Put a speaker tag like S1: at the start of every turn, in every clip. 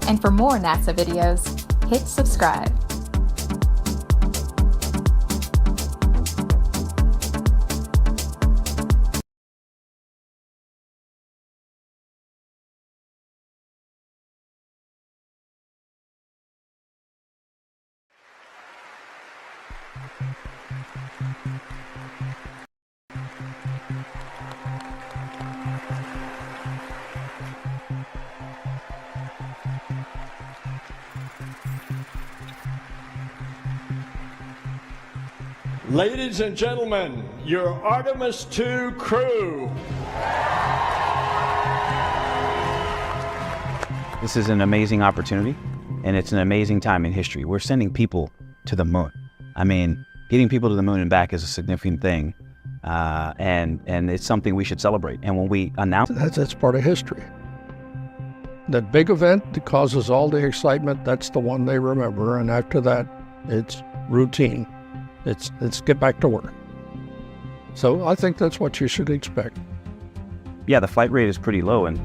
S1: And for more NASA videos, hit subscribe.
S2: Ladies and gentlemen, your Artemis II crew.
S3: This is an amazing opportunity, and it's an amazing time in history. We're sending people to the moon. I mean, getting people to the moon and back is a significant thing, and it's something we should celebrate. And when we announce...
S4: That's part of history. That big event that causes all the excitement, that's the one they remember, and after that, it's routine. It's get back to work. So I think that's what you should expect.
S3: Yeah, the flight rate is pretty low, and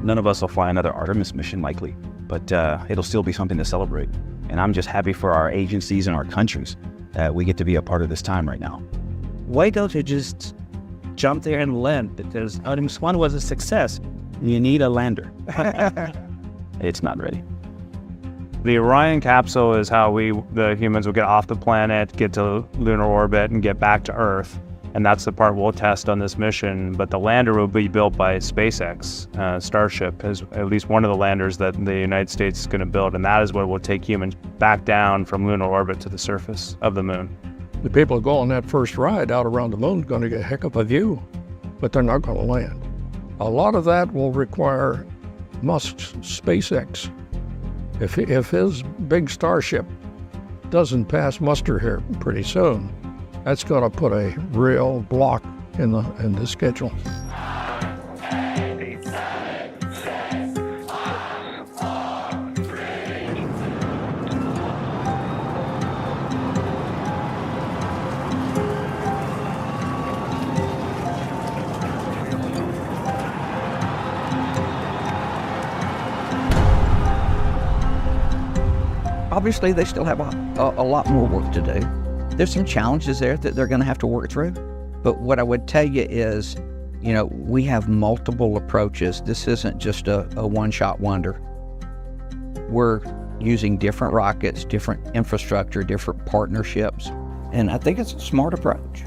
S3: none of us will fly another Artemis mission likely, but it'll still be something to celebrate. And I'm just happy for our agencies and our countries that we get to be a part of this time right now.
S5: Why don't you just jump there and land? Because Artemis 1 was a success.
S3: You need a lander. It's not ready.
S6: The Orion capsule is how the humans will get off the planet, get to lunar orbit, and get back to Earth. And that's the part we'll test on this mission. But the lander will be built by SpaceX. Starship is at least one of the landers that the United States is going to build. And that is what will take humans back down from lunar orbit to the surface of the moon.
S4: The people who go on that first ride out around the moon are going to get a heck of a view, but they're not going to land. A lot of that will require Musk's SpaceX. If his big Starship doesn't pass muster here pretty soon, that's going to put a real block in the schedule.
S7: Obviously, they still have a lot more work to do. There's some challenges there that they're going to have to work through. But what I would tell you is, we have multiple approaches. This isn't just a one-shot wonder. We're using different rockets, different infrastructure, different partnerships. And I think it's a smart approach.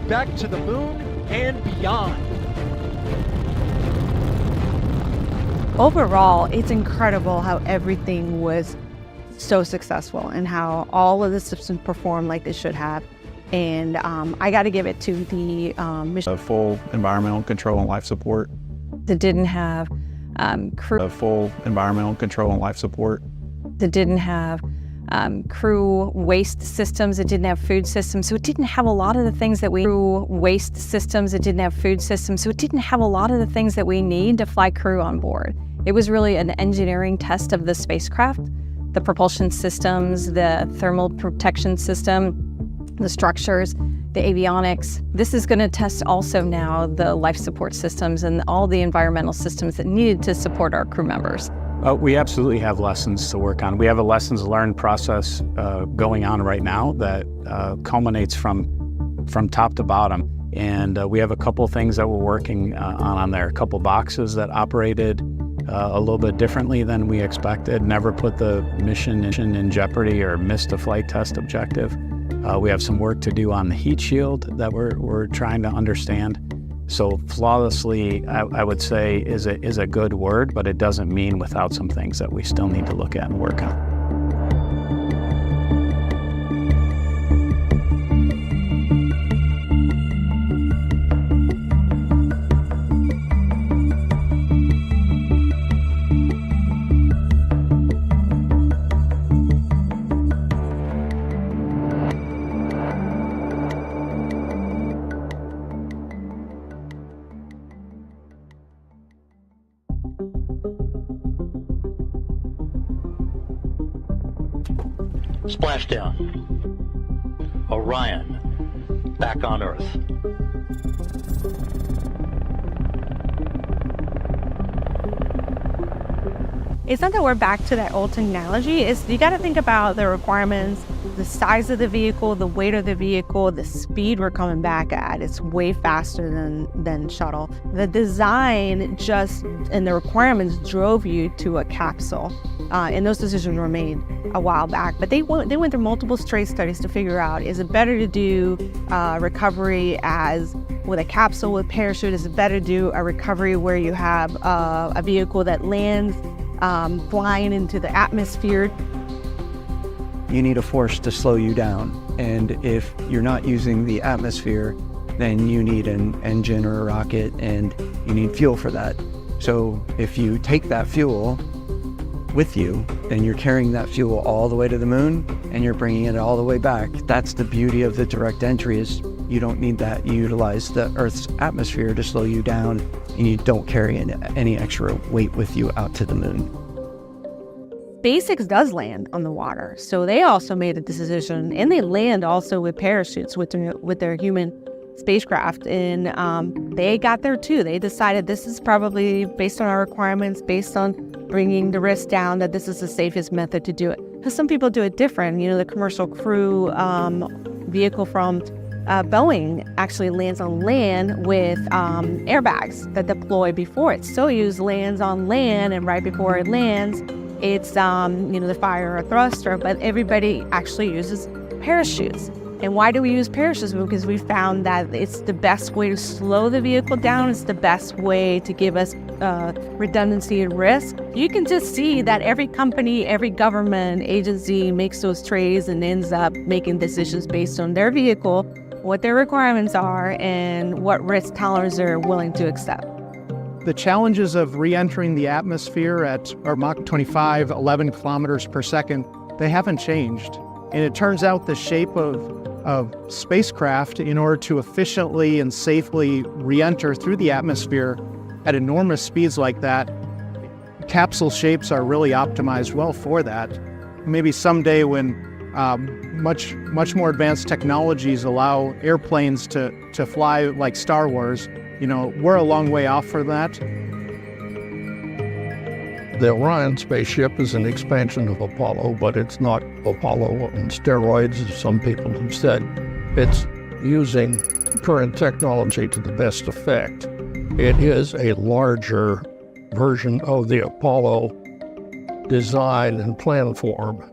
S8: Back to the moon and beyond.
S9: Overall, it's incredible how everything was so successful and how all of the systems performed like they should have. And I got to give it to the mission.
S10: Full environmental control and life support.
S9: That didn't have crew.
S10: Full environmental control and life support.
S9: That didn't have crew waste systems. It didn't have food systems. So it didn't have a lot of the things that we waste systems. It didn't have food systems. So it didn't have a lot of the things that we need to fly crew on board. It was really an engineering test of the spacecraft, the propulsion systems, the thermal protection system, the structures, the avionics. This is going to test also now the life support systems and all the environmental systems that needed to support our crew members.
S10: We absolutely have lessons to work on. We have a lessons learned process going on right now that culminates from top to bottom. And we have a couple things that we're working on there, a couple boxes that operated a little bit differently than we expected, never put the mission in jeopardy or missed a flight test objective. We have some work to do on the heat shield that we're trying to understand. So flawlessly, I would say, is a good word, but it doesn't mean without some things that we still need to look at and work on.
S11: Splashdown. Orion, back on Earth.
S12: It's not that we're back to that old technology. It's you got to think about the requirements, the size of the vehicle, the weight of the vehicle, the speed we're coming back at. It's way faster than shuttle. The design just and the requirements drove you to a capsule, and those decisions were made a while back. But they went through multiple straight studies to figure out: is it better to do recovery as with a capsule with parachute? Is it better to do a recovery where you have a vehicle that lands flying into the atmosphere?
S13: You need a force to slow you down, and if you're not using the atmosphere, then you need an engine or a rocket, and you need fuel for that. So if you take that fuel with you, then you're carrying that fuel all the way to the moon, and you're bringing it all the way back. That's the beauty of the direct entry, is you don't need that. You utilize the Earth's atmosphere to slow you down, and you don't carry any extra weight with you out to the moon.
S12: SpaceX does land on the water, so they also made a decision, and they land also with parachutes with their human spacecraft, and they got there too. They decided this is probably based on our requirements, based on bringing the risk down, that this is the safest method to do it. Because some people do it different. You know, the commercial crew vehicle from Boeing actually lands on land with airbags that deploy before it. Soyuz lands on land, and right before it lands, it's the fire or thruster, but everybody actually uses parachutes. And why do we use parachutes? Because we found that it's the best way to slow the vehicle down. It's the best way to give us redundancy and risk. You can just see that every company, every government agency makes those trades and ends up making decisions based on their vehicle, what their requirements are, and what risk tolerance they're willing to accept.
S14: The challenges of re-entering the atmosphere at Mach 25, 11 kilometers per second, they haven't changed. And it turns out the shape of spacecraft, in order to efficiently and safely re-enter through the atmosphere at enormous speeds like that, capsule shapes are really optimized well for that. Maybe someday when much more advanced technologies allow airplanes to fly like Star Wars, we're a long way off for that.
S4: The Orion spaceship is an expansion of Apollo, but it's not Apollo on steroids, as some people have said. It's using current technology to the best effect. It is a larger version of the Apollo design and plan form,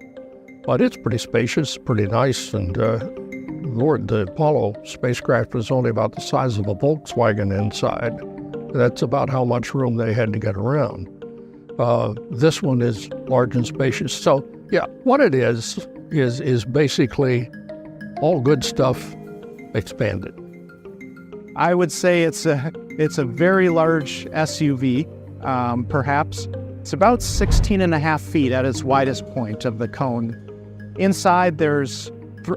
S4: but it's pretty spacious, pretty nice, and Lord, the Apollo spacecraft was only about the size of a Volkswagen inside. That's about how much room they had to get around. This one is large and spacious. So, yeah, what it is basically all good stuff expanded.
S14: I would say it's a very large SUV, perhaps. It's about 16 and a half feet at its widest point of the cone. Inside, there's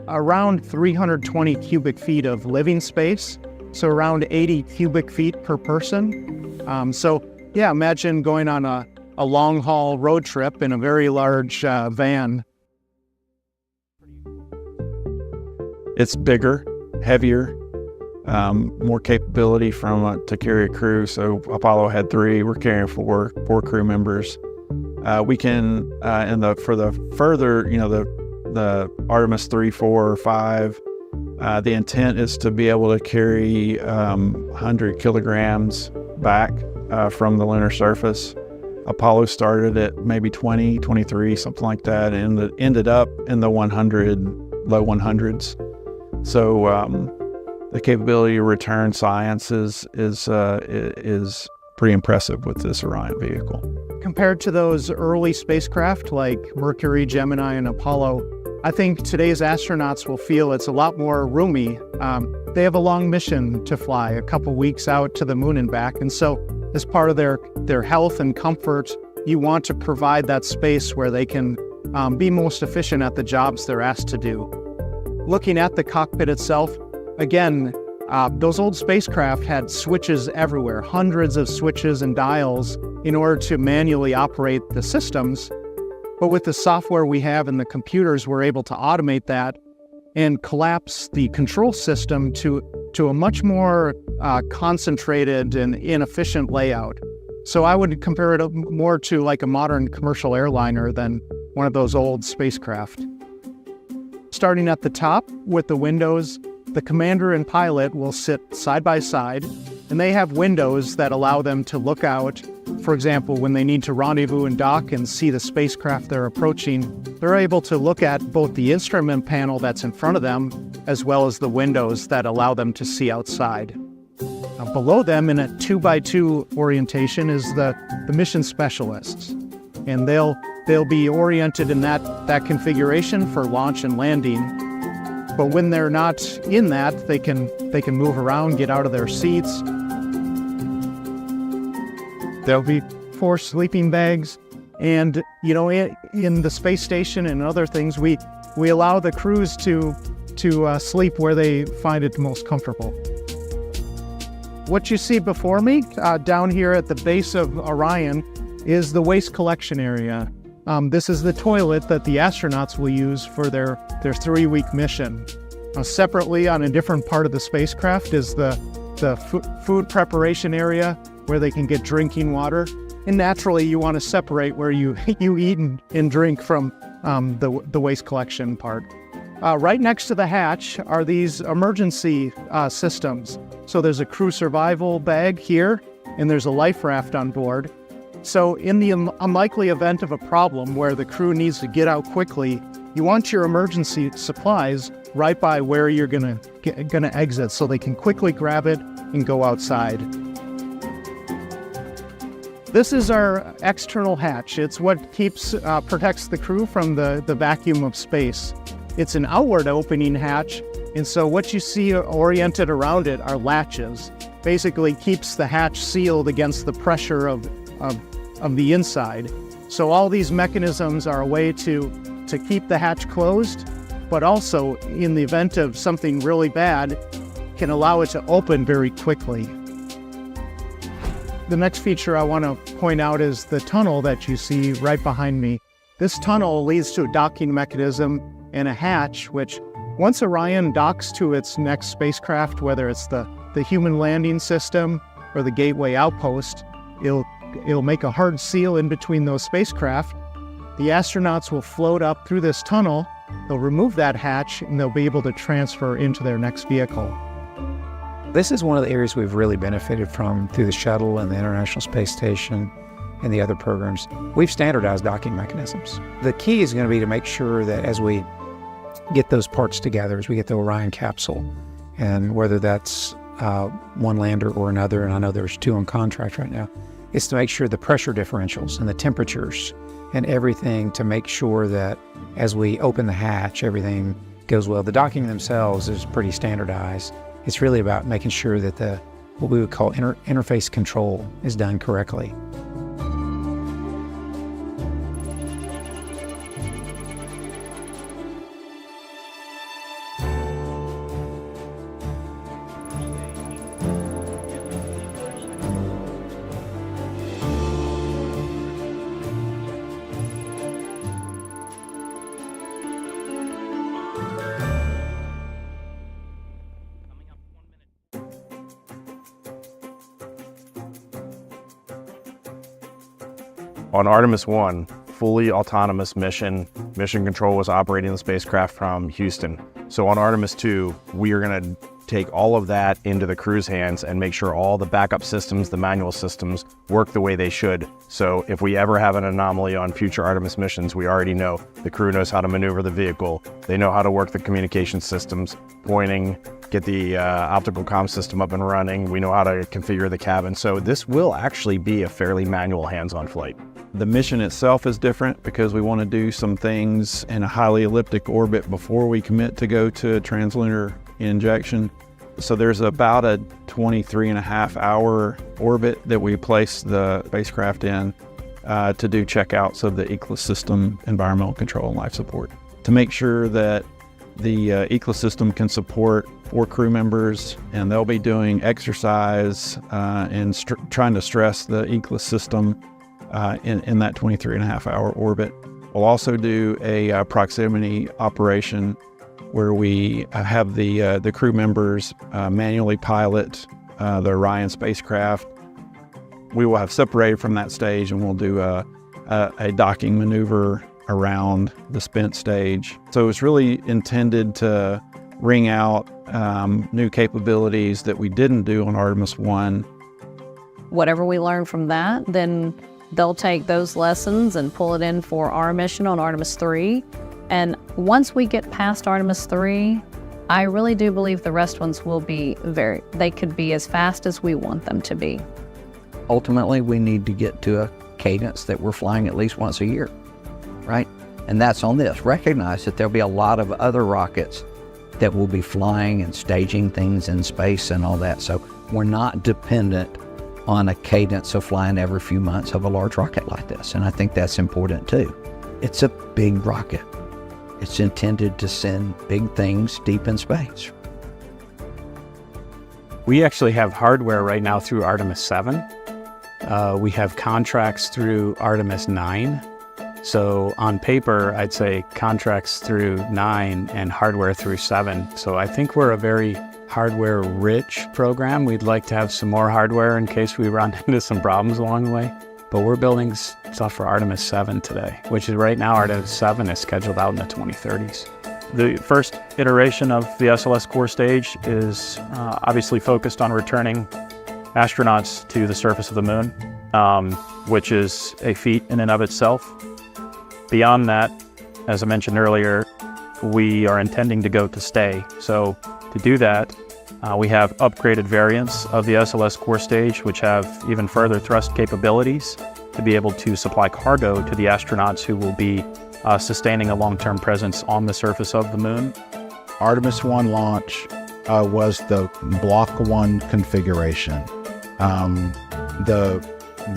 S14: around 320 cubic feet of living space, so around 80 cubic feet per person. So, yeah, imagine going on a long-haul road trip in a very large van.
S6: It's bigger, heavier, more capability to carry a crew. So Apollo had 3, we're carrying 4 crew members. We can, for the further, the Artemis 3, 4, or 5, the intent is to be able to carry 100 kilograms back from the lunar surface. Apollo started at maybe 20, 23, something like that, and ended up in the low 100s. So the capability to return science is pretty impressive with this Orion vehicle.
S14: Compared to those early spacecraft like Mercury, Gemini, and Apollo, I think today's astronauts will feel it's a lot more roomy. They have a long mission to fly, a couple weeks out to the moon and back, and so as part of their health and comfort, you want to provide that space where they can be most efficient at the jobs they're asked to do. Looking at the cockpit itself, again, those old spacecraft had switches everywhere, hundreds of switches and dials in order to manually operate the systems. But with the software we have and the computers, we're able to automate that and collapse the control system to a much more concentrated and inefficient layout. So I would compare it more to like a modern commercial airliner than one of those old spacecraft. Starting at the top with the windows, the commander and pilot will sit side by side, and they have windows that allow them to look out. For example, when they need to rendezvous and dock and see the spacecraft they're approaching, they're able to look at both the instrument panel that's in front of them, as well as the windows that allow them to see outside. Below them in a 2x2 orientation is the mission specialists, and they'll be oriented in that configuration for launch and landing. But when they're not in that, they can move around, get out of their seats. There'll be 4 sleeping bags, and in the space station and other things, we allow the crews to sleep where they find it most comfortable. What you see before me, down here at the base of Orion, is the waste collection area. This is the toilet that the astronauts will use for their 3-week mission. Separately, on a different part of the spacecraft, is the food preparation area where they can get drinking water. And naturally, you want to separate where you eat and drink from the waste collection part. Right next to the hatch are these emergency systems. So there's a crew survival bag here, and there's a life raft on board. So in the unlikely event of a problem where the crew needs to get out quickly, you want your emergency supplies right by where you're gonna exit, so they can quickly grab it and go outside. This is our external hatch. It's what protects the crew from the vacuum of space. It's an outward opening hatch, and so what you see oriented around it are latches. Basically keeps the hatch sealed against the pressure of the inside. So all these mechanisms are a way to keep the hatch closed, but also in the event of something really bad, can allow it to open very quickly. The next feature I want to point out is the tunnel that you see right behind me. This tunnel leads to a docking mechanism and a hatch, which once Orion docks to its next spacecraft, whether it's the human landing system or the Gateway outpost, it'll make a hard seal in between those spacecraft. The astronauts will float up through this tunnel, they'll remove that hatch, and they'll be able to transfer into their next vehicle.
S13: This is one of the areas we've really benefited from through the shuttle and the International Space Station and the other programs. We've standardized docking mechanisms. The key is going to be to make sure that as we get those parts together, as we get the Orion capsule, and whether that's one lander or another, and I know there's 2 on contract right now, is to make sure the pressure differentials and the temperatures and everything, to make sure that as we open the hatch, everything goes well. The docking themselves is pretty standardized. It's really about making sure that what we would call interface control is done correctly.
S6: On Artemis 1, fully autonomous mission control was operating the spacecraft from Houston. So on Artemis 2, we are going to take all of that into the crew's hands and make sure all the backup systems, the manual systems, work the way they should. So if we ever have an anomaly on future Artemis missions, we already know the crew knows how to maneuver the vehicle. They know how to work the communication systems, pointing, get the optical comm system up and running. We know how to configure the cabin. So this will actually be a fairly manual hands-on flight.
S15: The mission itself is different because we want to do some things in a highly elliptic orbit before we commit to go to translunar injection. So there's about a 23.5-hour orbit that we place the spacecraft in to do checkouts of the ECLS system, environmental control and life support, to make sure that the ECLS system can support 4 crew members, and they'll be doing exercise and trying to stress the ECLS system in that 23.5-hour orbit. We'll also do a proximity operation where we have the crew members manually pilot the Orion spacecraft. We will have separated from that stage, and we'll do a docking maneuver around the spent stage. So it's really intended to ring out new capabilities that we didn't do on Artemis 1.
S16: Whatever we learn from that, then they'll take those lessons and pull it in for our mission on Artemis 3. And once we get past Artemis 3, I really do believe the rest ones will be they could be as fast as we want them to be.
S7: Ultimately, we need to get to a cadence that we're flying at least once a year, right? And that's on this. Recognize that there'll be a lot of other rockets that will be flying and staging things in space and all that. So we're not dependent on a cadence of flying every few months of a large rocket like this. And I think that's important too. It's a big rocket. It's intended to send big things deep in space.
S10: We actually have hardware right now through Artemis 7. We have contracts through Artemis 9. So on paper, I'd say contracts through 9 and hardware through 7. So I think we're a very hardware-rich program. We'd like to have some more hardware in case we run into some problems along the way. But we're building stuff for Artemis 7 today, which is right now Artemis 7 is scheduled out in the 2030s.
S6: The first iteration of the SLS core stage is obviously focused on returning astronauts to the surface of the moon, which is a feat in and of itself. Beyond that, as I mentioned earlier, we are intending to go to stay. So to do that, we have upgraded variants of the SLS core stage, which have even further thrust capabilities to be able to supply cargo to the astronauts who will be sustaining a long-term presence on the surface of the moon.
S17: Artemis 1 launch was the Block 1 configuration. The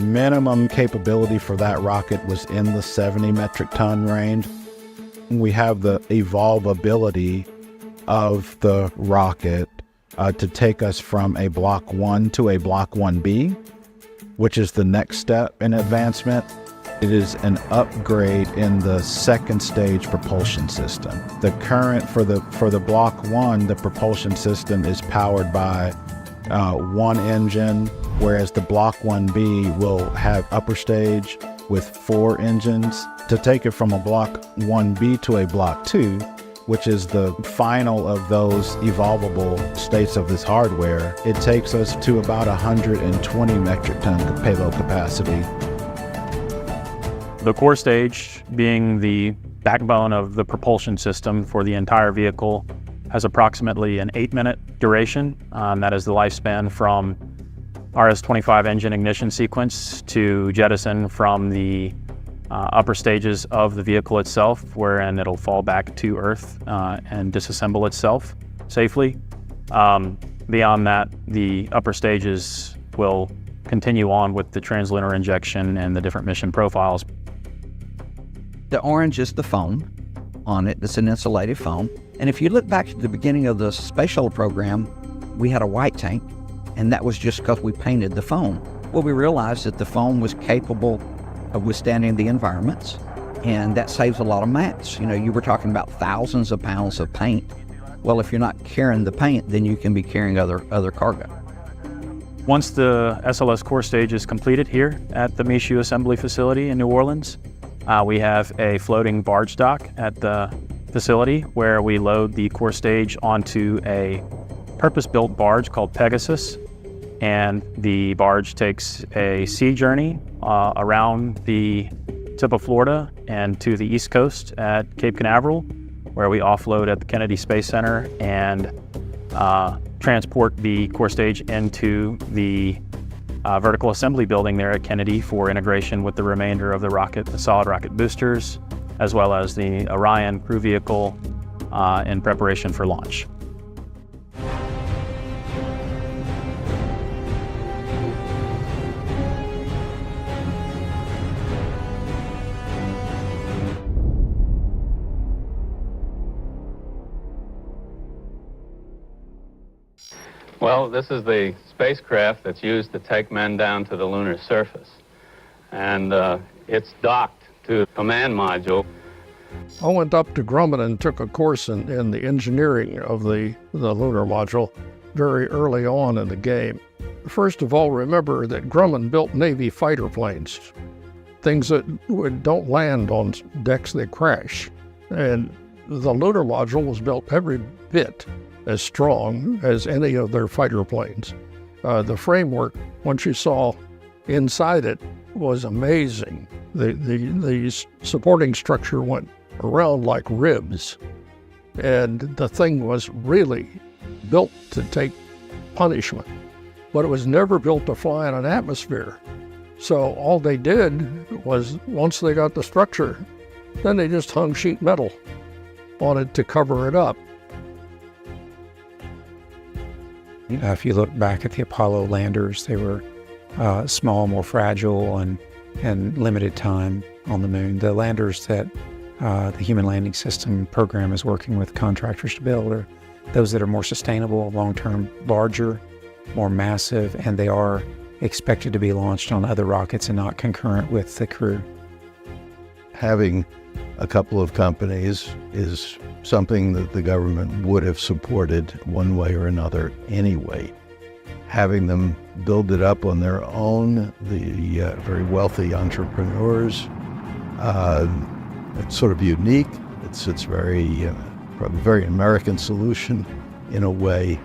S17: minimum capability for that rocket was in the 70 metric ton range. We have the evolvability of the rocket to take us from a Block 1 to a Block 1B, which is the next step in advancement. It is an upgrade in the second stage propulsion system. The current for the Block 1, the propulsion system is powered by one engine, whereas the Block 1B will have upper stage with 4 engines. To take it from a Block 1B to a Block 2, which is the final of those evolvable states of this hardware, it takes us to about 120 metric ton payload capacity.
S6: The core stage, being the backbone of the propulsion system for the entire vehicle, has approximately an 8-minute duration. That is the lifespan from RS-25 engine ignition sequence to jettison from the upper stages of the vehicle itself, wherein it'll fall back to Earth and disassemble itself safely. Beyond that, the upper stages will continue on with the translunar injection and the different mission profiles.
S7: The orange is the foam on it. It's an insulated foam. And if you look back to the beginning of the space shuttle program, we had a white tank, and that was just because we painted the foam. Well, we realized that the foam was capable of withstanding the environments, and that saves a lot of mass. You know, you were talking about thousands of pounds of paint. Well, if you're not carrying the paint, then you can be carrying other cargo.
S6: Once the SLS core stage is completed here at the Michoud Assembly Facility in New Orleans, we have a floating barge dock at the facility where we load the core stage onto a purpose-built barge called Pegasus, and the barge takes a sea journey around the tip of Florida and to the East Coast at Cape Canaveral, where we offload at the Kennedy Space Center and transport the core stage into the vertical assembly building there at Kennedy for integration with the remainder of the rocket, the solid rocket boosters, as well as the Orion crew vehicle in preparation for launch.
S18: Well, this is the spacecraft that's used to take men down to the lunar surface. And it's docked to command module.
S4: I went up to Grumman and took a course in the engineering of the lunar module very early on in the game. First of all, remember that Grumman built Navy fighter planes, things that don't land on decks, they crash. And the lunar module was built every bit as strong as any of their fighter planes. The framework, once you saw inside it, was amazing. The supporting structure went around like ribs, and the thing was really built to take punishment, but it was never built to fly in an atmosphere. So all they did was, once they got the structure, then they just hung sheet metal on it to cover it up.
S19: If you look back at the Apollo landers, they were small, more fragile, and limited time on the moon. The landers that the Human Landing System program is working with contractors to build are those that are more sustainable, long-term, larger, more massive, and they are expected to be launched on other rockets and not concurrent with the crew.
S20: Having a couple of companies is something that the government would have supported one way or another anyway. Having them build it up on their own, the very wealthy entrepreneurs, it's sort of unique. It's very, probably a very American solution in a way,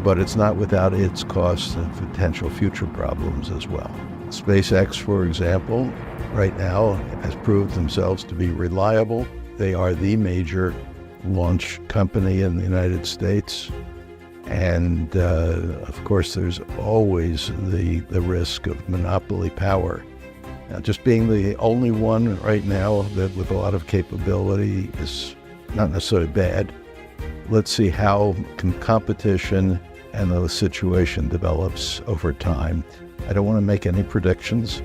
S20: but it's not without its costs and potential future problems as well. SpaceX, for example, right now has proved themselves to be reliable. They are the major launch company in the United States. And of course, there's always the risk of monopoly power. Now, just being the only one right now that with a lot of capability is not necessarily bad. Let's see how competition and the situation develops over time. I don't want to make any predictions,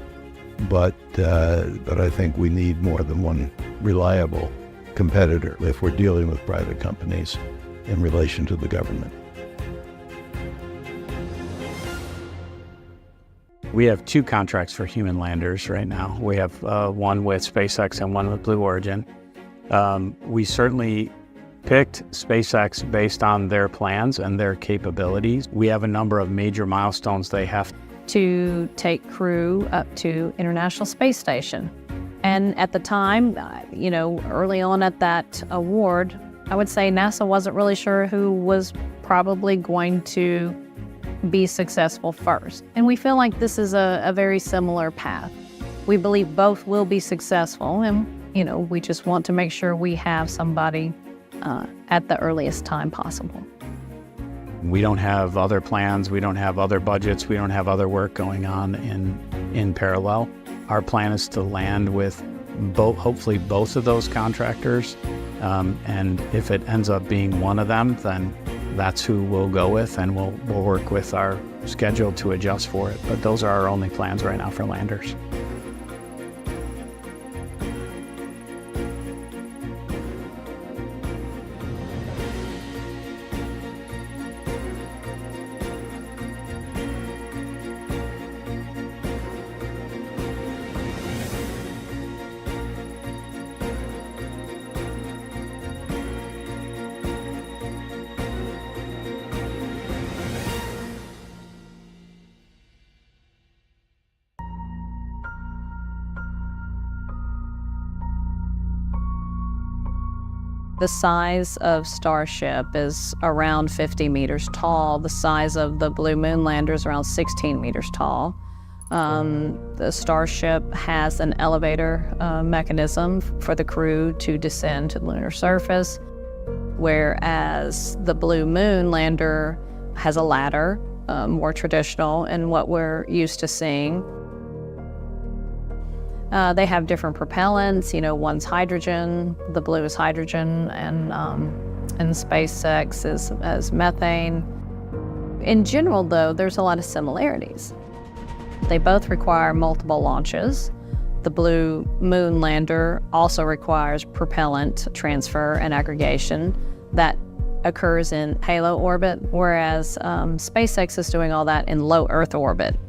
S20: but I think we need more than one reliable competitor if we're dealing with private companies in relation to the government.
S10: We have 2 contracts for human landers right now. We have one with SpaceX and one with Blue Origin. We certainly picked SpaceX based on their plans and their capabilities. We have a number of major milestones they have
S16: to take crew up to International Space Station. And at the time, early on at that award, I would say NASA wasn't really sure who was probably going to be successful first. And we feel like this is a very similar path. We believe both will be successful, and we just want to make sure we have somebody at the earliest time possible.
S10: We don't have other plans, we don't have other budgets, we don't have other work going on in parallel. Our plan is to land with hopefully both of those contractors, and if it ends up being one of them, then that's who we'll go with, and we'll work with our schedule to adjust for it. But those are our only plans right now for landers.
S16: The size of Starship is around 50 meters tall. The size of the Blue Moon lander is around 16 meters tall. The Starship has an elevator mechanism for the crew to descend to the lunar surface, whereas the Blue Moon lander has a ladder, more traditional and what we're used to seeing. They have different propellants, one's hydrogen, the blue is hydrogen, and SpaceX is methane. In general, though, there's a lot of similarities. They both require multiple launches. The Blue Moon lander also requires propellant transfer and aggregation that occurs in halo orbit, whereas SpaceX is doing all that in low Earth orbit.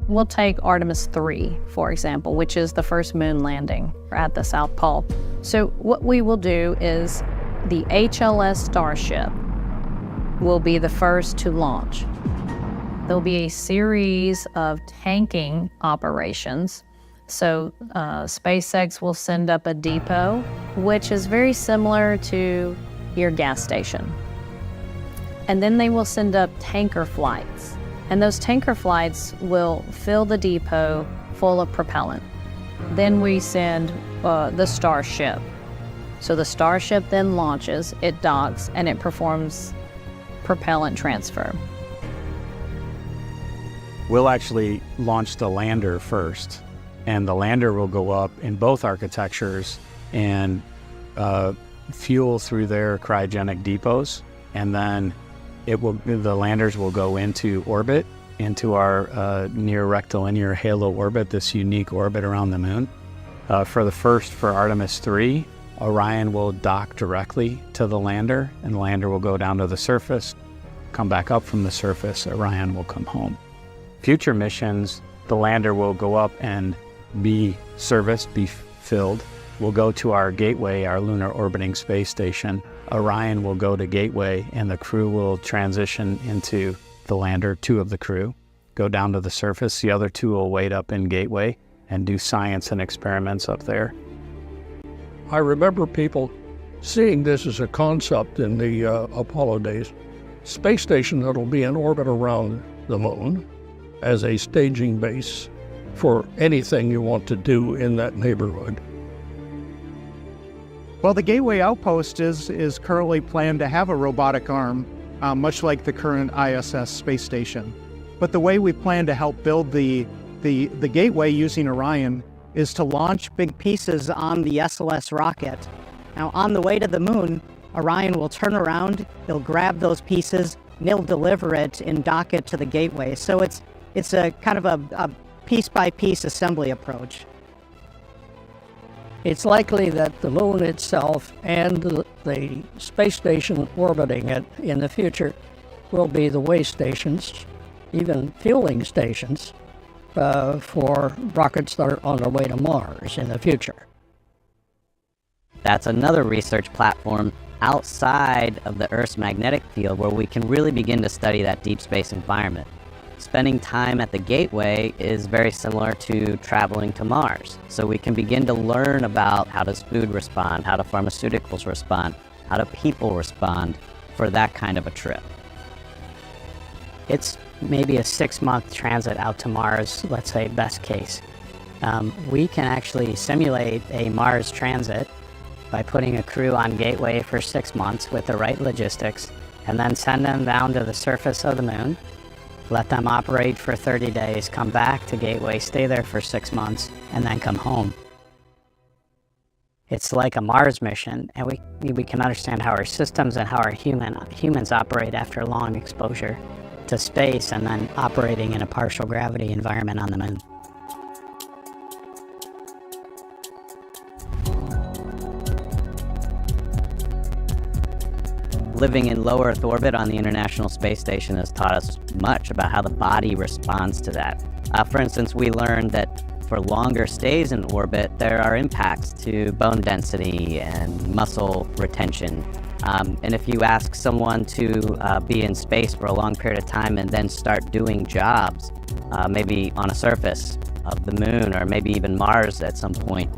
S16: We'll take Artemis 3, for example, which is the first moon landing at the South Pole. So what we will do is the HLS Starship will be the first to launch. There'll be a series of tanking operations. So SpaceX will send up a depot, which is very similar to your gas station. And then they will send up tanker flights. And those tanker flights will fill the depot full of propellant. Then we send the Starship. So the Starship then launches, it docks, and it performs propellant transfer.
S10: We'll actually launch the lander first, and the lander will go up in both architectures and fuel through their cryogenic depots, and then the landers will go into orbit, into our near rectilinear halo orbit, this unique orbit around the moon. For Artemis 3, Orion will dock directly to the lander, and the lander will go down to the surface, come back up from the surface, Orion will come home. Future missions, the lander will go up and be serviced, be filled. We'll go to our Gateway, our lunar orbiting space station. Orion will go to Gateway, and the crew will transition into the lander, 2 of the crew, go down to the surface. The other 2 will wait up in Gateway and do science and experiments up there.
S4: I remember people seeing this as a concept in the Apollo days. Space station that'll be in orbit around the moon as a staging base for anything you want to do in that neighborhood.
S14: Well, the Gateway Outpost is currently planned to have a robotic arm, much like the current ISS space station. But the way we plan to help build the Gateway using Orion is to launch big pieces on the SLS rocket. Now, on the way to the moon, Orion will turn around, he'll grab those pieces, and he'll deliver it and dock it to the Gateway. So it's a kind of a piece-by-piece assembly approach.
S21: It's likely that the moon itself and the space station orbiting it in the future will be the way stations, even fueling stations, for rockets that are on their way to Mars in the future.
S22: That's another research platform outside of the Earth's magnetic field where we can really begin to study that deep space environment. Spending time at the Gateway is very similar to traveling to Mars. So we can begin to learn about how does food respond, how do pharmaceuticals respond, how do people respond for that kind of a trip.
S23: It's maybe a 6-month transit out to Mars, let's say best case. We can actually simulate a Mars transit by putting a crew on Gateway for 6 months with the right logistics, and then send them down to the surface of the moon, let them operate for 30 days, come back to Gateway, stay there for 6 months, and then come home. It's like a Mars mission, and we can understand how our systems and how our humans operate after long exposure to space and then operating in a partial gravity environment on the moon.
S22: Living in low Earth orbit on the International Space Station has taught us much about how the body responds to that. For instance, we learned that for longer stays in orbit, there are impacts to bone density and muscle retention. And if you ask someone to be in space for a long period of time and then start doing jobs, maybe on a surface of the moon or maybe even Mars at some point,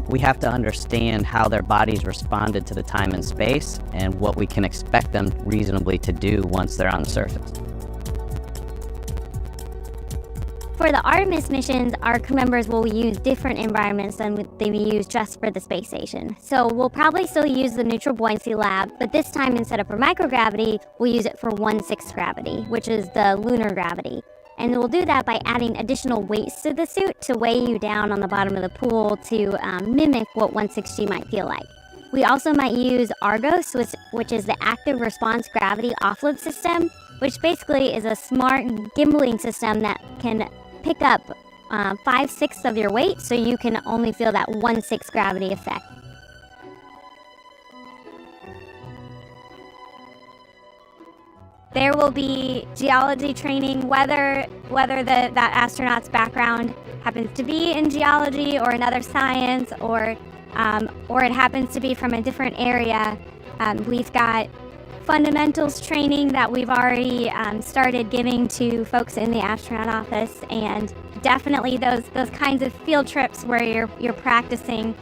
S22: we have to understand how their bodies responded to the time and space and what we can expect them reasonably to do once they're on the surface.
S24: For the Artemis missions, our crew members will use different environments than they use just for the space station. So we'll probably still use the neutral buoyancy lab, but this time instead of for microgravity, we'll use it for 1/6 gravity, which is the lunar gravity. And we'll do that by adding additional weights to the suit to weigh you down on the bottom of the pool to mimic what 1/6G might feel like. We also might use Argos, which is the active response gravity offload system, which basically is a smart gimbaling system that can pick up 5/6 of your weight, so you can only feel that 1/6 gravity effect. There will be geology training, whether that astronaut's background happens to be in geology or another science, or it happens to be from a different area. We've got fundamentals training that we've already started giving to folks in the astronaut office, and definitely those kinds of field trips where you're practicing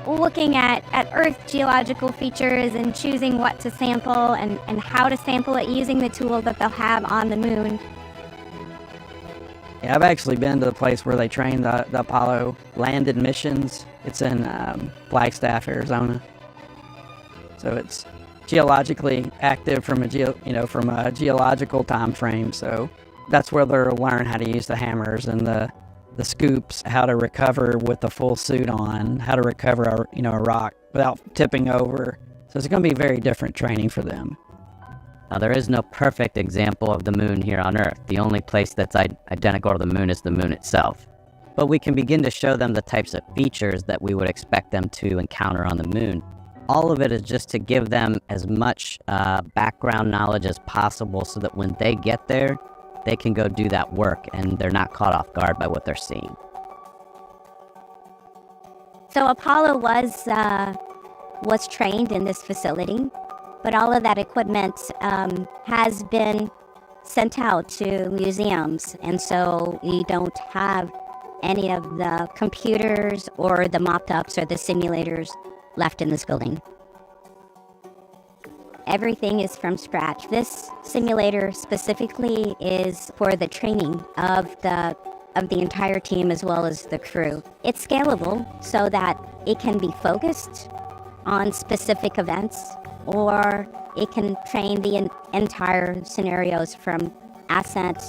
S24: looking at Earth geological features and choosing what to sample and how to sample it using the tools that they'll have on the moon.
S7: Yeah, I've actually been to the place where they train the Apollo landed missions. It's in Flagstaff, Arizona. So it's geologically active from a geological time frame. So that's where they'll learn how to use the hammers and the scoops, how to recover with the full suit on, how to recover a rock without tipping over. So it's going to be very different training for them.
S22: Now, there is no perfect example of the moon here on Earth. The only place that's identical to the moon is the moon itself. But we can begin to show them the types of features that we would expect them to encounter on the moon. All of it is just to give them as much background knowledge as possible so that when they get there, they can go do that work and they're not caught off guard by what they're seeing.
S24: So Apollo was trained in this facility, but all of that equipment has been sent out to museums, and so we don't have any of the computers or the mop-ups or the simulators left in this building. Everything is from scratch. This simulator specifically is for the training of the entire team as well as the crew. It's scalable so that it can be focused on specific events, or it can train the entire scenarios from ascent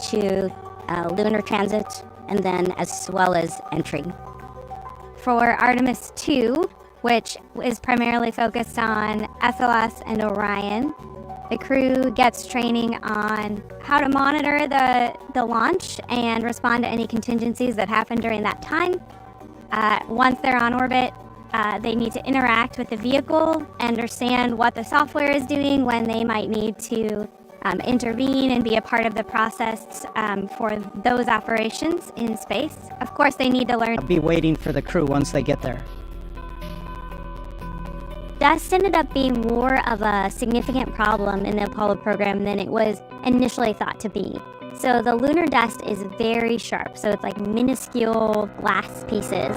S24: to lunar transit, and then as well as entry. For Artemis 2, which is primarily focused on SLS and Orion, the crew gets training on how to monitor the launch and respond to any contingencies that happen during that time. Once they're on orbit, they need to interact with the vehicle, understand what the software is doing, when they might need to intervene and be a part of the process for those operations in space. Of course, they need to learn.
S21: Be waiting for the crew once they get there.
S24: Dust ended up being more of a significant problem in the Apollo program than it was initially thought to be. So the lunar dust is very sharp, so it's like minuscule glass pieces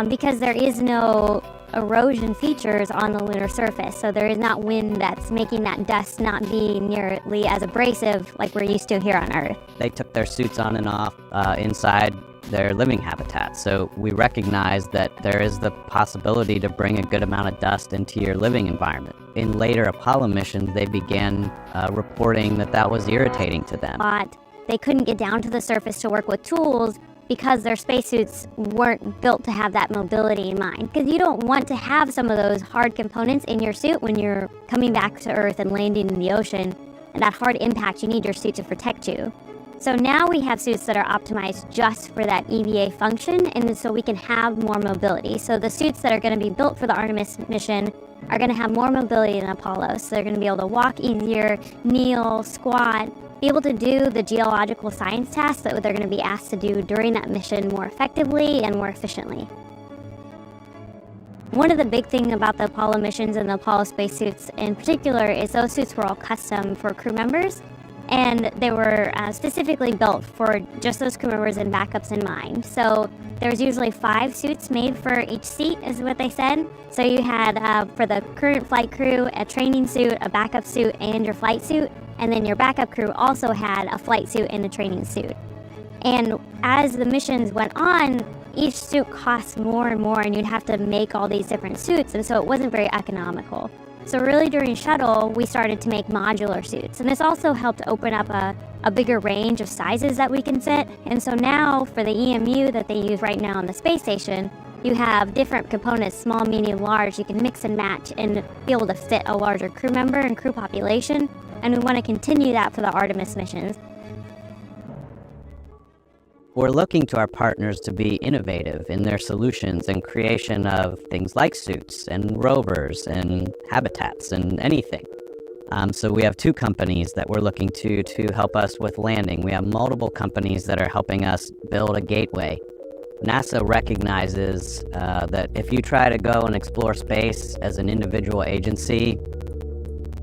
S24: because there is no erosion features on the lunar surface, so there is not wind that's making that dust not be nearly as abrasive like we're used to here on Earth.
S22: They took their suits on and off inside their living habitat. So we recognize that there is the possibility to bring a good amount of dust into your living environment. In later Apollo missions, they began reporting that was irritating to them.
S24: But they couldn't get down to the surface to work with tools because their spacesuits weren't built to have that mobility in mind. Because you don't want to have some of those hard components in your suit when you're coming back to Earth and landing in the ocean, and that hard impact, you need your suit to protect you. So now we have suits that are optimized just for that EVA function, and so we can have more mobility. So the suits that are going to be built for the Artemis mission are going to have more mobility than Apollo. So they're going to be able to walk easier, kneel, squat, be able to do the geological science tasks that they're going to be asked to do during that mission more effectively and more efficiently. One of the big things about the Apollo missions and the Apollo spacesuits in particular is those suits were all custom for crew members. And they were specifically built for just those crew members and backups in mind. So there's usually 5 suits made for each seat, is what they said. So you had, for the current flight crew, a training suit, a backup suit, and your flight suit. And then your backup crew also had a flight suit and a training suit. And as the missions went on, each suit cost more and more, and you'd have to make all these different suits. And so it wasn't very economical. So really during shuttle, we started to make modular suits. And this also helped open up a bigger range of sizes that we can fit. And so now for the EMU that they use right now on the space station, you have different components, small, medium, large. You can mix and match and be able to fit a larger crew member and crew population. And we want to continue that for the Artemis missions.
S22: We're looking to our partners to be innovative in their solutions and creation of things like suits and rovers and habitats and anything. So we have two companies that we're looking to help us with landing. We have multiple companies that are helping us build a gateway. NASA recognizes that if you try to go and explore space as an individual agency,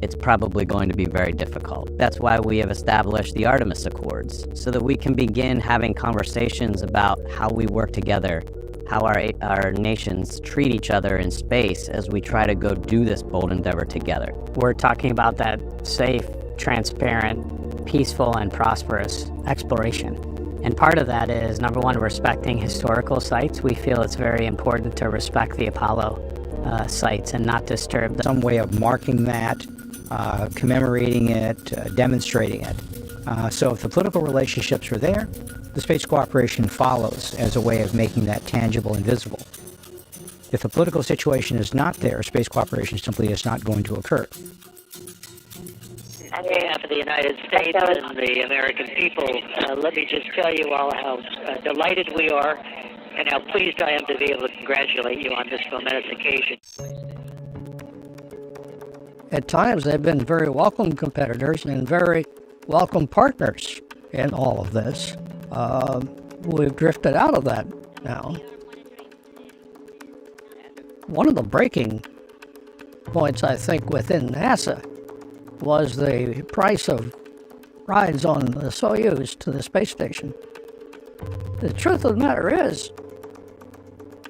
S22: it's probably going to be very difficult. That's why we have established the Artemis Accords, so that we can begin having conversations about how we work together, how our nations treat each other in space as we try to go do this bold endeavor together.
S23: We're talking about that safe, transparent, peaceful, and prosperous exploration. And part of that is, number one, respecting historical sites. We feel it's very important to respect the Apollo sites and not disturb them.
S7: Some way of marking that, commemorating it, demonstrating it. So if the political relationships are there, the space cooperation follows as a way of making that tangible and visible. If the political situation is not there, space cooperation simply is not going to occur.
S1: On behalf of the United States and the American people, let me just tell you all how delighted we are and how pleased I am to be able to congratulate you on this momentous occasion.
S21: At times, they've been very welcome competitors and very welcome partners in all of this. We've drifted out of that now. One of the breaking points, I think, within NASA was the price of rides on the Soyuz to the space station. The truth of the matter is,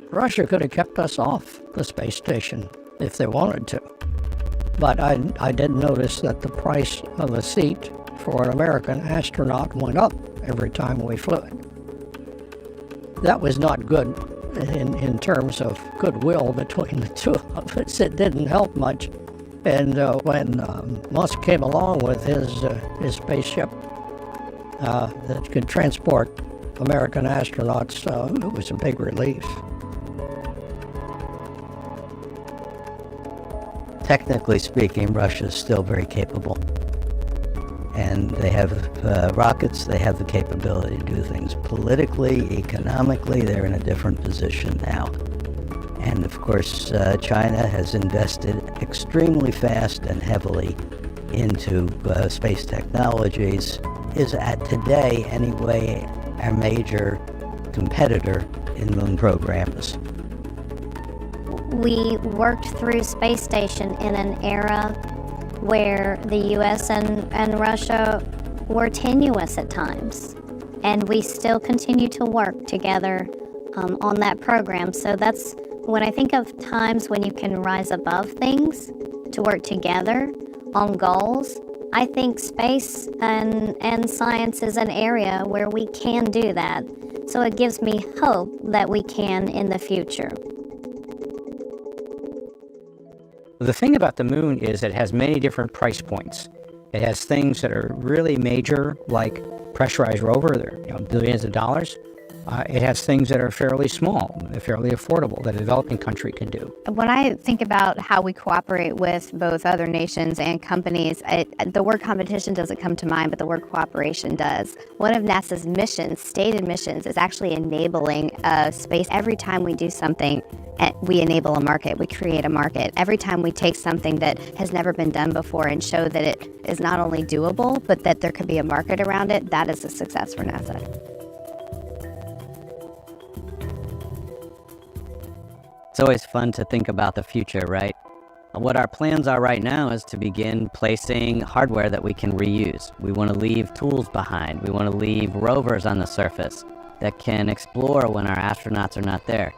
S21: Russia could have kept us off the space station if they wanted to. But I did notice that the price of a seat for an American astronaut went up every time we flew it. That was not good in terms of goodwill between the two of us. It didn't help much. And when Musk came along with his spaceship that could transport American astronauts, it was a big relief.
S22: Technically speaking, Russia is still very capable. And they have rockets, they have the capability to do things. Politically, economically, they're in a different position now. And of course, China has invested extremely fast and heavily into space technologies, is at today, anyway, a major competitor in moon programs.
S24: We worked through space station in an era where the U.S. and Russia were tenuous at times. And we still continue to work together on that program. So that's when I think of times when you can rise above things to work together on goals. I think space and science is an area where we can do that. So it gives me hope that we can in the future.
S7: The thing about the moon is it has many different price points. It has things that are really major, like pressurized rover, they're billions of dollars. It has things that are fairly small, fairly affordable, that a developing country can do.
S9: When I think about how we cooperate with both other nations and companies, the word competition doesn't come to mind, but the word cooperation does. One of NASA's missions, stated missions, is actually enabling space. Every time we do something, we enable a market, we create a market. Every time we take something that has never been done before and show that it is not only doable, but that there could be a market around it, that is a success for NASA.
S22: It's always fun to think about the future, right? What our plans are right now is to begin placing hardware that we can reuse. We want to leave tools behind. We want to leave rovers on the surface that can explore when our astronauts are not there.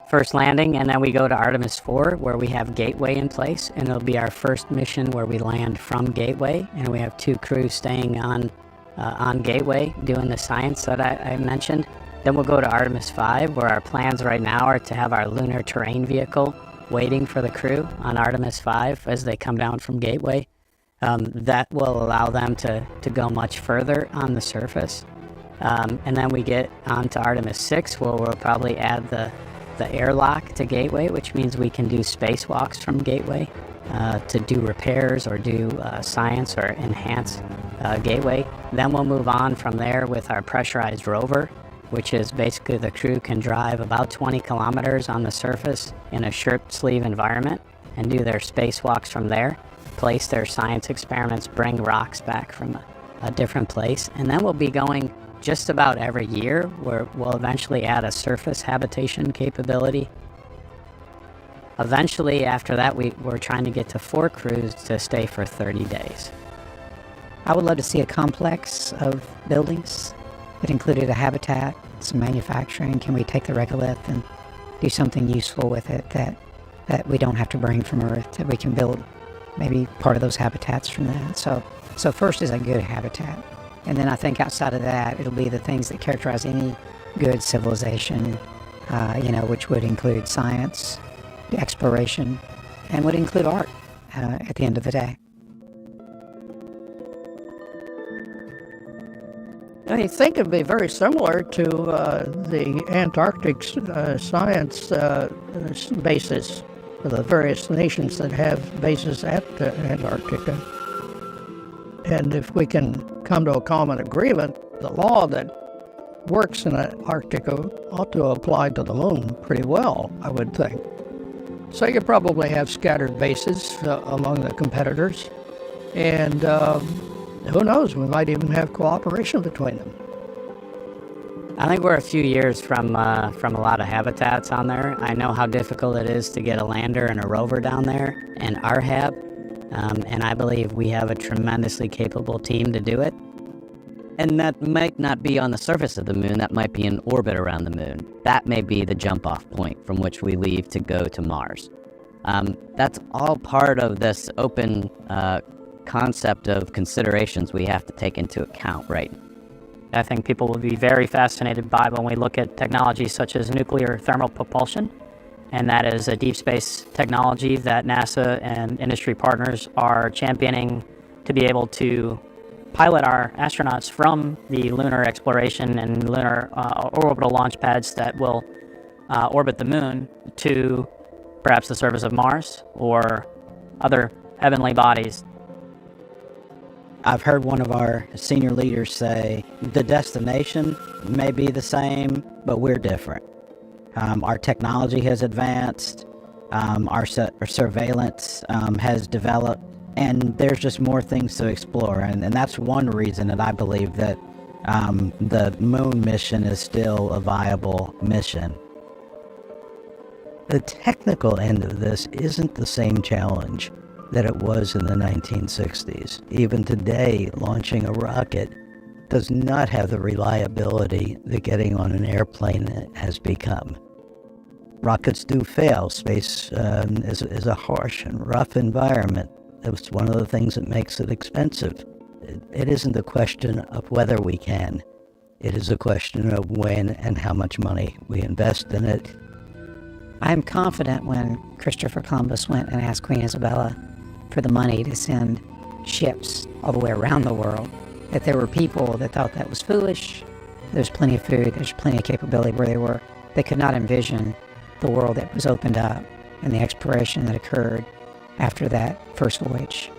S23: First landing, and then we go to Artemis 4, where we have Gateway in place, and it'll be our first mission where we land from Gateway, and we have 2 crews staying on Gateway doing the science that I mentioned. Then we'll go to Artemis 5, where our plans right now are to have our lunar terrain vehicle waiting for the crew on Artemis 5 as they come down from Gateway. That will allow them to go much further on the surface. And then we get on to Artemis 6, where we'll probably add the airlock to Gateway, which means we can do spacewalks from Gateway to do repairs or do science or enhance Gateway. Then we'll move on from there with our pressurized rover, which is basically the crew can drive about 20 kilometers on the surface in a shirt sleeve environment and do their spacewalks from there. place their science experiments, bring rocks back from a different place. And then we'll be going just about every year, where we'll eventually add a surface habitation capability. Eventually, after that, we're trying to get to 4 crews to stay for 30 days.
S2: I would love to see a complex of buildings that included a habitat, some manufacturing. Can we take the regolith and do something useful with it that we don't have to bring from Earth, that we can build maybe part of those habitats from that. So first is a good habitat. And then I think outside of that, it'll be the things that characterize any good civilization, which would include science, exploration, and would include art at the end of the day.
S21: I think it'd be very similar to the Antarctic science bases for the various nations that have bases at Antarctica. And if we can come to a common agreement, the law that works in Antarctica ought to apply to the moon pretty well, I would think. So you probably have scattered bases among the competitors, and who knows, we might even have cooperation between them.
S23: I think we're a few years from a lot of habitats on there. I know how difficult it is to get a lander and a rover down there, and RHAB, and I believe we have a tremendously capable team to do it.
S22: And that might not be on the surface of the moon, that might be in orbit around the moon. That may be the jump-off point from which we leave to go to Mars. That's all part of this open concept of considerations we have to take into account, right?
S23: I think people will be very fascinated by when we look at technologies such as nuclear thermal propulsion, and that is a deep space technology that NASA and industry partners are championing to be able to pilot our astronauts from the lunar exploration and lunar orbital launch pads that will orbit the moon to perhaps the surface of Mars or other heavenly bodies.
S22: I've heard one of our senior leaders say, the destination may be the same, but we're different. Our technology has advanced, our surveillance has developed, and there's just more things to explore. And that's one reason that I believe that the moon mission is still a viable mission. The technical end of this isn't the same challenge that it was in the 1960s. Even today, launching a rocket does not have the reliability that getting on an airplane has become. Rockets do fail. Space is a harsh and rough environment. It's one of the things that makes it expensive. It isn't a question of whether we can. It is a question of when and how much money we invest in it.
S2: I'm confident when Christopher Columbus went and asked Queen Isabella for the money to send ships all the way around the world, that there were people that thought that was foolish. There's plenty of food, there's plenty of capability where they could not envision the world that was opened up and the exploration that occurred after that first voyage.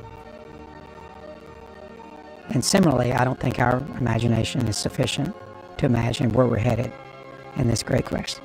S2: And similarly, I don't think our imagination is sufficient to imagine where we're headed in this great quest.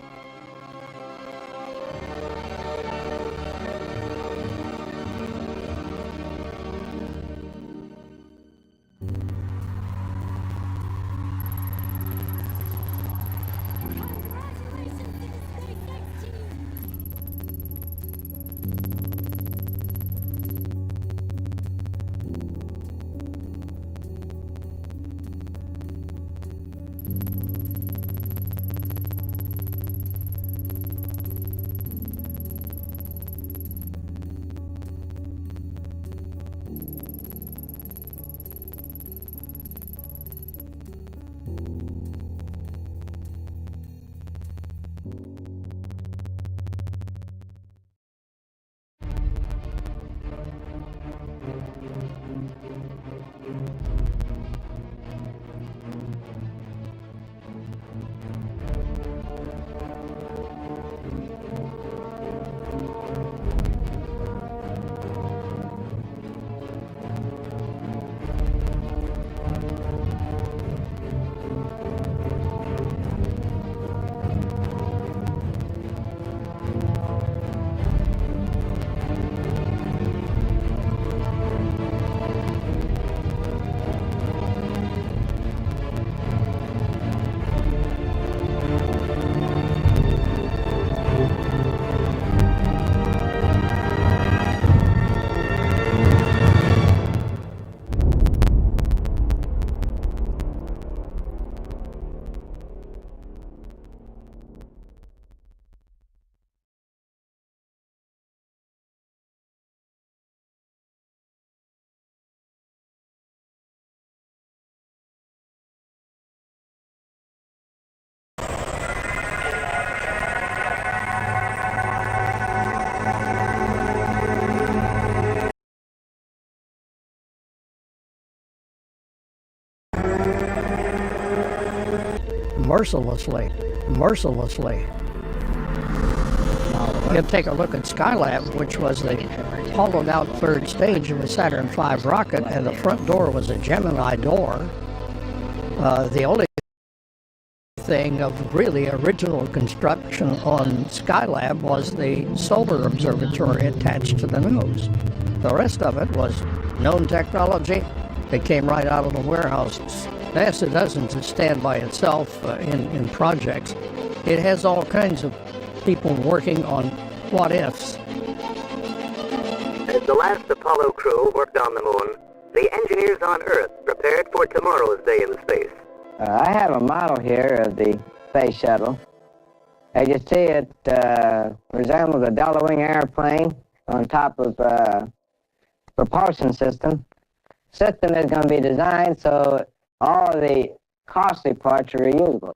S21: mercilessly. You take a look at Skylab, which was the hollowed-out third stage of a Saturn V rocket, and the front door was a Gemini door. The only thing of really original construction on Skylab was the solar observatory attached to the nose. The rest of it was known technology that came right out of the warehouses. NASA doesn't just stand by itself in projects. It has all kinds of people working on what-ifs.
S3: As the last Apollo crew worked on the moon, the engineers on Earth prepared for tomorrow's day in space.
S5: I have a model here of the space shuttle. As you see, it resembles a delta-wing airplane on top of a propulsion system. System is going to be designed so all of the costly parts are reusable.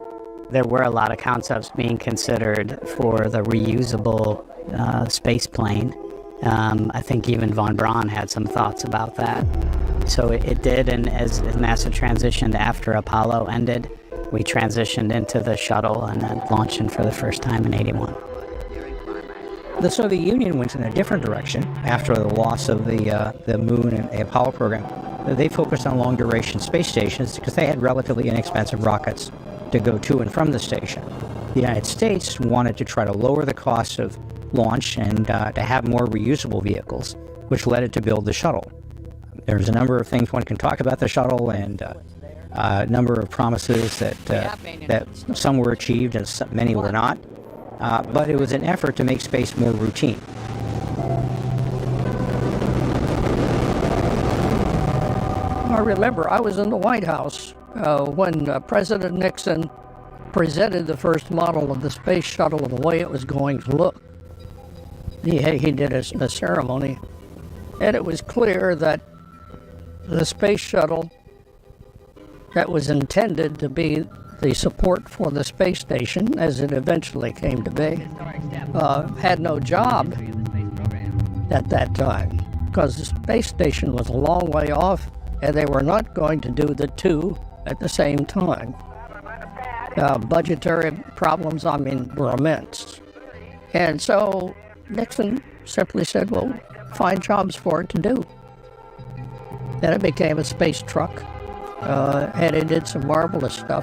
S23: There were a lot of concepts being considered for the reusable space plane. I think even von Braun had some thoughts about that. So it did, and as NASA transitioned after Apollo ended, we transitioned into the shuttle and then launching for the first time in '81.
S8: The Soviet Union went in a different direction after the loss of the Moon and the Apollo program. They focused on long-duration space stations because they had relatively inexpensive rockets to go to and from the station. The United States wanted to try to lower the cost of launch and to have more reusable vehicles, which led it to build the shuttle. There's a number of things one can talk about the shuttle, and a number of promises that some were achieved and many were not. But it was an effort to make space more routine.
S21: I remember I was in the White House when President Nixon presented the first model of the space shuttle and the way it was going to look. He did a ceremony, and it was clear that the space shuttle that was intended to be the support for the space station, as it eventually came to be, had no job at that time, because the space station was a long way off, and they were not going to do the two at the same time. Budgetary problems, were immense. And so Nixon simply said, well, find jobs for it to do. Then it became a space truck, and it did some marvelous stuff.